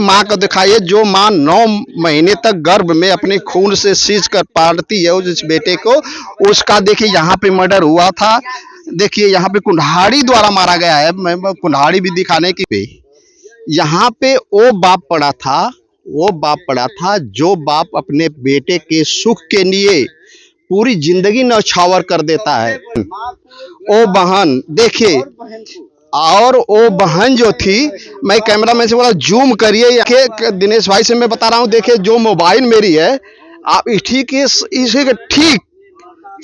माँ को दिखाइए, जो माँ 9 महीने तक गर्भ में अपने खून से सींच कर पालती है उस बेटे को। उसका देखिए यहाँ पे मर्डर हुआ था। देखिए यहाँ पे कुल्हाड़ी द्वारा मारा गया है। मैं कुल्हाड़ी भी दिखाने की पे यहाँ पे वो बाप पड़ा था जो बाप अपने बेटे के सुख के लिए पूरी जिंदगी नौछावर कर देता है। ओ बहन देखिए, और वो बहन जो थी, मैं कैमरामैन से बोला जूम करिए, दिनेश भाई से मैं बता रहा हूँ। देखिए जो मोबाइल मेरी है, आप इसी के ठीक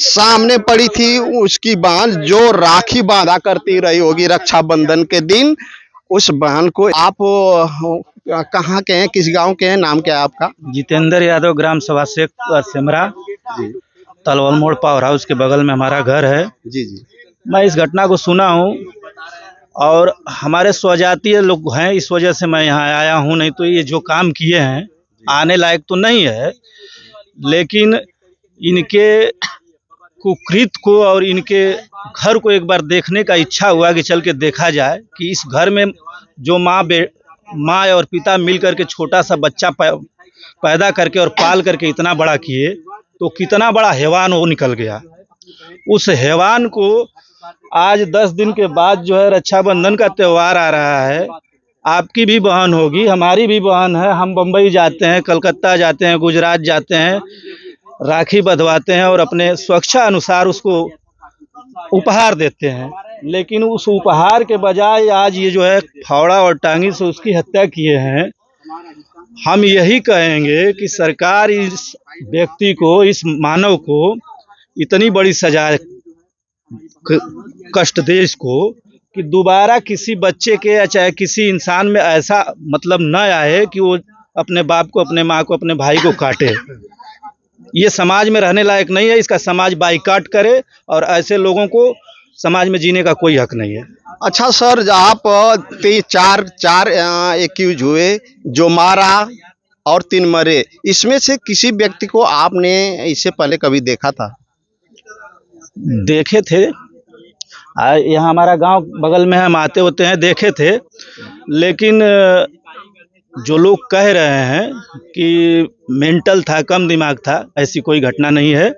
सामने पड़ी थी उसकी बहन, जो राखी बांधा करती रही होगी रक्षाबंधन के दिन। उस बहन को आप कहाँ के हैं, किस गांव के हैं, नाम क्या है आपका? जितेंद्र यादव, ग्राम सभा से सिमरा, तलवल मोड़ पावर हाउस के बगल में हमारा घर है। जी जी। मैं इस घटना को सुना हूँ और हमारे स्वजातीय लोग हैं, इस वजह से मैं यहाँ आया हूँ। नहीं तो ये जो काम किए हैं आने लायक तो नहीं है, लेकिन इनके कुकृत को और इनके घर को एक बार देखने का इच्छा हुआ कि चल के देखा जाए कि इस घर में जो माँ और पिता मिल करके छोटा सा बच्चा पैदा करके और पाल करके इतना बड़ा किए, तो कितना बड़ा हैवान वो निकल गया। उस हैवान को आज 10 दिन के बाद जो है रक्षाबंधन का त्यौहार आ रहा है। आपकी भी बहन होगी, हमारी भी बहन है। हम बम्बई जाते हैं, कलकत्ता जाते हैं, गुजरात जाते हैं, राखी बंधवाते हैं और अपने स्वेच्छा अनुसार उसको उपहार देते हैं। लेकिन उस उपहार के बजाय आज ये जो है फावड़ा और टांगी से उसकी हत्या किए हैं। हम यही कहेंगे कि सरकार इस व्यक्ति को, इस मानव को इतनी बड़ी सजा कष्ट दे इसको कि दोबारा किसी बच्चे के या चाहे किसी इंसान में ऐसा मतलब न आए कि वो अपने बाप को, अपने माँ को, अपने भाई को काटे। ये समाज में रहने लायक नहीं है। इसका समाज बाइकाट करे और ऐसे लोगों को समाज में जीने का कोई हक नहीं है। अच्छा सर, आप चार एक्यूज हुए, जो मारा और 3 मरे, इसमें से किसी व्यक्ति को आपने इससे पहले कभी देखा था? देखे थे, यहाँ हमारा गांव बगल में है, हम आते होते हैं, देखे थे। लेकिन जो लोग कह रहे हैं कि मेंटल था, कम दिमाग था, ऐसी कोई घटना नहीं है।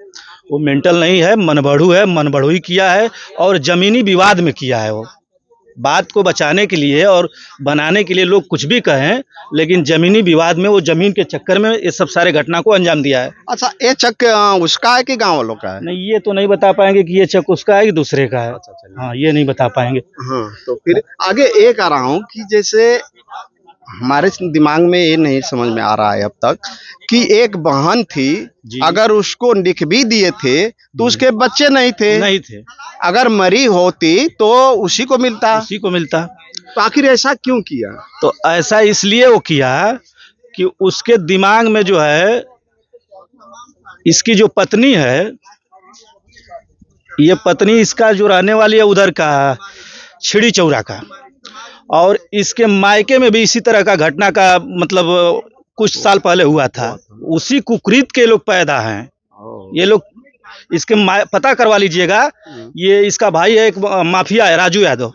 वो मेंटल नहीं है, मनबढ़ू है, मनबढ़ू ही किया है और जमीनी विवाद में किया है। वो बात को बचाने के लिए और बनाने के लिए लोग कुछ भी कहें, लेकिन जमीनी विवाद में, वो जमीन के चक्कर में ये सब सारे घटना को अंजाम दिया है। अच्छा, ये चक उसका है कि गांव वालों का है? नहीं, ये तो नहीं बता पाएंगे कि ये चक उसका है कि दूसरे का है। हाँ, ये नहीं बता पाएंगे। हाँ, तो फिर आगे ये कह रहा हूँ कि जैसे हमारे दिमाग में ये नहीं समझ में आ रहा है अब तक कि एक बहन थी, अगर उसको लिख भी दिए थे तो उसके बच्चे नहीं थे। अगर मरी होती तो उसी को मिलता। तो आखिर ऐसा क्यों किया? तो ऐसा इसलिए वो किया कि उसके दिमाग में जो है, इसकी जो पत्नी है, ये पत्नी इसका जो रहने वाली है उधर का छिड़ी चौरा का, और इसके मायके में भी इसी तरह का घटना का मतलब कुछ साल पहले हुआ था। उसी कुकृत के लोग पैदा हैं ये लोग। इसके पता करवा लीजिएगा। ये इसका भाई है, एक माफिया है, राजू यादव।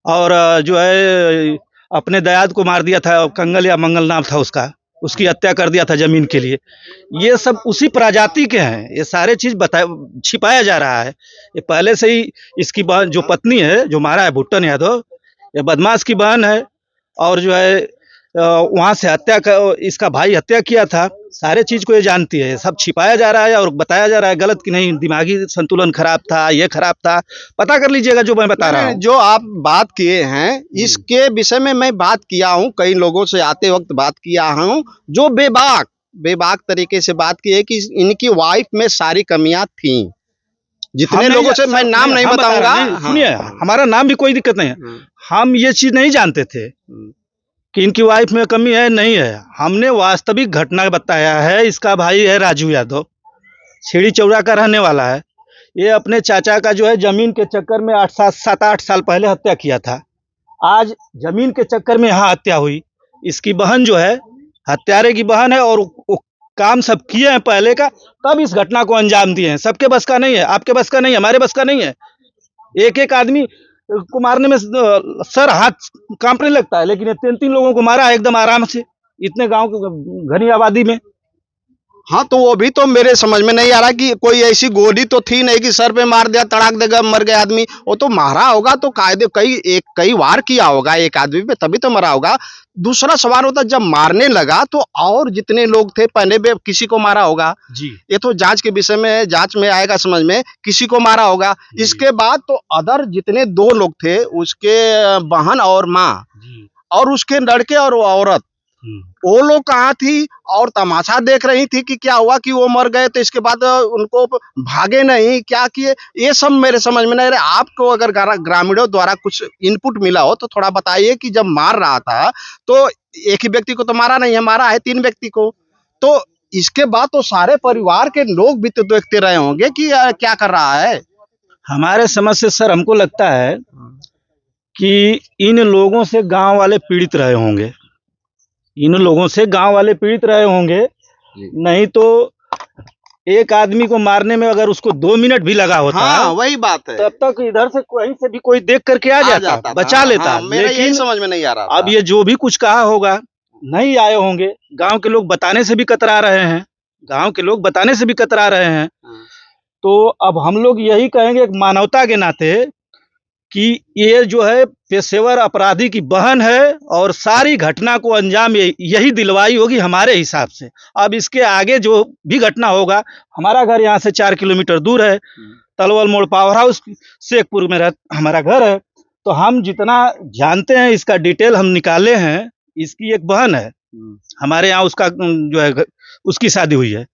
और जो है अपने दयाद को मार दिया था, कंगल या मंगल नाम था उसका, उसकी हत्या कर दिया था जमीन के लिए। ये सब उसी प्रजाति के हैं। ये सारे चीज छिपाया जा रहा है। ये पहले से ही इसकी बहन जो पत्नी है, जो मारा है भुट्टन यादव, ये बदमाश की बहन है। और जो है वहाँ से इसका भाई हत्या किया था। सारे चीज को ये जानती है। सब छिपाया जा रहा है और बताया जा रहा है गलत कि नहीं, दिमागी संतुलन खराब था, ये खराब था। पता कर लीजिएगा जो मैं बता रहा हूँ। जो आप बात किए हैं इसके विषय में मैं बात किया हूँ, कई लोगों से आते वक्त बात किया हूँ, जो बेबाक तरीके से बात की है कि इनकी वाइफ में सारी कमियां थी। जितने लोगों से मैं नाम नहीं बताऊंगा। सुनिए, हमारा नाम भी कोई दिक्कत नहीं है। हम ये चीज नहीं जानते थे कि इनकी वाइफ में कमी है, नहीं है। हमने वास्तविक घटना बताया है। इसका भाई है राजू यादव, छिड़ी चौरा का रहने वाला है। ये अपने चाचा का जो है जमीन के चक्कर में 7-8 साल पहले हत्या किया था। आज जमीन के चक्कर में यहाँ हत्या हुई। इसकी बहन जो है हत्यारे की बहन है और काम सब किए हैं पहले का, तब इस घटना को अंजाम दिए हैं। सबके बस का नहीं है, आपके बस का नहीं है, हमारे बस का नहीं है। एक एक आदमी को मारने में सर हाथ कांपने लगता है, लेकिन ये 3 लोगों को मारा है एकदम आराम से, इतने गांव की घनी आबादी में। हाँ, तो वो भी तो मेरे समझ में नहीं आ रहा कि कोई ऐसी गोली तो थी नहीं कि सर पे मार दिया, तड़ाक देगा, मर गया आदमी। वो तो मारा होगा तो कायदे कई वार किया होगा एक आदमी पे, तभी तो मरा होगा। दूसरा सवाल होता, जब मारने लगा तो और जितने लोग थे पहले भी किसी को मारा होगा। जी ये तो जांच के विषय में है, जांच में आएगा समझ में, किसी को मारा होगा। इसके बाद तो अदर जितने 2 लोग थे, उसके बहन और माँ, जी और उसके लड़के और वो औरत, वो लोग कहाँ थी और तमाशा देख रही थी कि क्या हुआ कि वो मर गए, तो इसके बाद उनको भागे नहीं, क्या किए, ये सब मेरे समझ में नहीं रहा। आपको अगर ग्रामीणों द्वारा कुछ इनपुट मिला हो तो थोड़ा बताइए कि जब मार रहा था तो एक ही व्यक्ति को तो मारा नहीं है, मारा है 3 व्यक्ति को। तो इसके बाद तो सारे परिवार के लोग भी तो देखते रहे होंगे कि क्या कर रहा है। हमारे समझ से सर हमको लगता है कि इन लोगों से गांव वाले पीड़ित रहे होंगे, इन लोगों से गांव वाले पीड़ित रहे होंगे। नहीं तो एक आदमी को मारने में अगर उसको 2 मिनट भी लगा होता, हाँ, वही बात है, तब तक इधर से कहीं से भी कोई देख करके आ जाता था, बचा हाँ, लेता। हाँ, मेरा यही लेकिन समझ में नहीं आ रहा था। अब ये जो भी कुछ कहा होगा, नहीं आए होंगे, गांव के लोग बताने से भी कतरा रहे हैं, गांव के लोग बताने से भी कतरा रहे हैं। तो अब हम लोग यही कहेंगे एक मानवता के नाते कि ये जो है पेशेवर अपराधी की बहन है और सारी घटना को अंजाम यही दिलवाई होगी हमारे हिसाब से। अब इसके आगे जो भी घटना होगा, हमारा घर यहाँ से 4 किलोमीटर दूर है, तलवल मोड़ पावर हाउस शेखपुर में हमारा घर है। तो हम जितना जानते हैं इसका डिटेल हम निकाले हैं। इसकी एक बहन है हमारे यहाँ, उसका जो है उसकी शादी हुई है,